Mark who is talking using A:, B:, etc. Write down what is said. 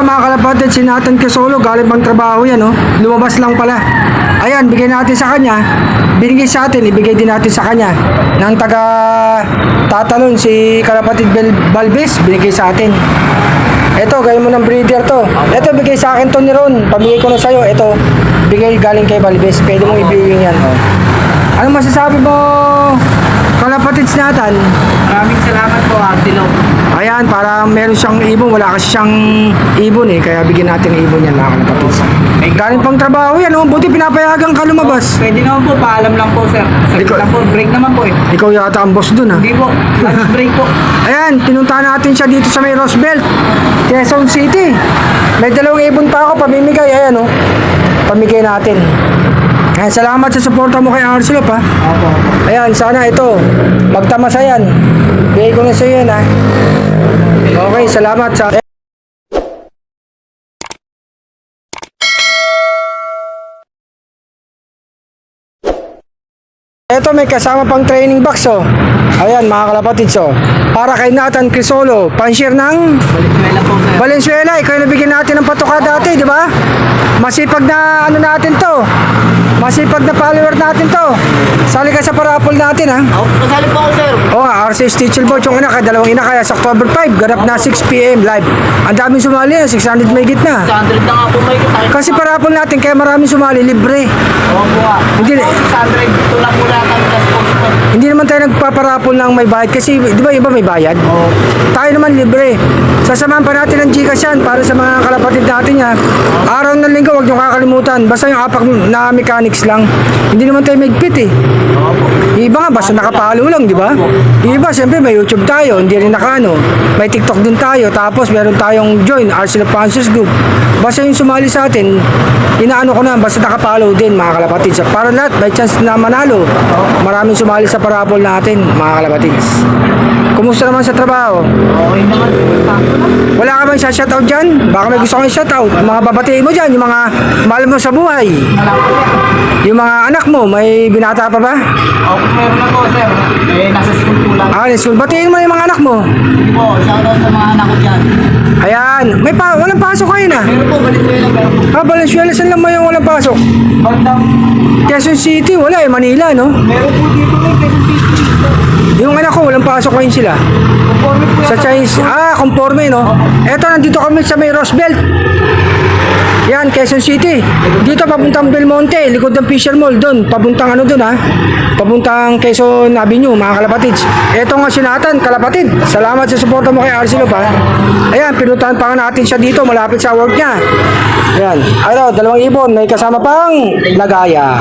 A: mga kalapatid, si Nathan Quezolo, galing pang trabaho yan, oh. Lumabas lang pala. Ayan, bigay natin sa kanya. Binigay sa atin, ibigay din natin sa kanya. Nang taga tatalon, si kalapatid Balbis, binigay sa atin. Ito, gawin mo ng breeder to. Ito, bigay sa akin to ni Ron. Pamigay ko na sa'yo. Ito, bigay galing kay Balbis. Pwede mong i-viewing yan, oh. Ano masasabi mo, kalapatids Nathan?
B: Maraming salamat po, Artilo.
A: Ayan, para meron siyang ibon. Wala kasi siyang ibon eh. Kaya bigyan natin ng ibon yan, mga kalapatids. Galing pang trabaho yan, oh. Buti pinapayagan ka lumabas.
B: Pwede naman po, paalam lang po, sir. Saglit lang po, break naman po eh.
A: Ikaw yata ang boss dun, ha?
B: Hindi po, lunch break po.
A: Ayan, pinuntahan natin siya dito sa may Roosevelt, Quezon City. May dalawang ibon pa ako, pamimigay. Ayan, oh. Pamigay natin. Ayan, salamat sa suporta mo kay Arcelop, ha?
B: Opo.
A: Ayan, sana ito, magtamasa yan. Bigay ko na sa iyo yan, ha? Okay, salamat sa... Ito, may kasama pang training box, oh. Ayan, mga kalapatids, oh. Para kay Nathan Quezolo, panshare ng
B: Valenzuela po, sir.
A: Valenzuela. Ikaw yung nabigyan natin ng patoka dati, di ba? Masipag na ano natin to. Masipag na follower natin to. Sali ka sa parapol natin, ha?
B: Ako, kasali po ako, sir.
A: Oo nga, RC Stitchel Boat yung ina, dalawang ina kaya sa October 5, ganap na 6 PM live. Ang daming sumali na, 600 may gitna.
B: 600 na nga po may kasakit.
A: Kasi parapol natin, kaya maraming sumali, libre.
B: Opo nga.
A: Hindi.
B: 600, tulak mo lang kami sa sponsor.
A: Hindi naman tayo nagpaparapol ng may bayad kasi di ba iba may bayad?
B: Oo.
A: Tayo naman libre. Sasamahan pa natin ng Gcash yan para sa mga kalapatid natin ha. Araw ng linggo, huwag nyo kakalimutan. Basta yung apak na mechanics lang. Hindi naman tayo magpit eh.
B: Opo.
A: Yung iba nga, basta nakapalo lang, di ba? Yung iba, siyempre may YouTube tayo, hindi rin nakano. May TikTok din tayo, tapos meron tayong join, Arcelop Fancers Group. Basta yung sumali sa atin, inaano ko na, basta nakapalo din mga kalapatids. Para lahat, may chance na manalo. Maraming sumali sa parapol natin, mga kalapatids. Kumusta naman sa trabaho?
B: Okay naman, sakto na.
A: Wala ka bang shoutout dyan? Baka may gusto kong shoutout. Mga babatiin mo dyan, yung mga mahal mo sa buhay.
B: Wala po, sir.
A: Yung mga anak mo, may binata pa ba?
B: Opo, meron na po, sir. Eh, nasa school po lang.
A: Ah, school. Batiin mo yung mga anak mo.
B: Hindi po, shoutout sa mga anak ko dyan.
A: Ayan. Walang pasok kayo na.
B: Meron po, Valenzuela, meron po.
A: Ah, Valenzuela, saan lang mo yung walang pasok?
B: Bandang,
A: Quezon City, wala eh. Manila, no?
B: meron po dito may Quezon City.
A: Yung anak ko, walang pasok ngayon sila.
B: Conforme po
A: Sa
B: yan.
A: Chinese. Ah, conforme, no? Eto, nandito kami sa may Roosevelt. Yan, Quezon City. Dito, papuntang Belmonte, likod ng Fisher Mall, doon. Papuntang ano doon, ha? Papuntang Quezon Avenue, mga kalapatids. Eto nga si Nathan, kalapatid. Salamat sa suporta mo kay Arcelop, ha? Ayan, pinuntahan pa nga natin siya dito, malapit sa work niya. Ayan. Ano, dalawang ibon, may kasama pang lagaya.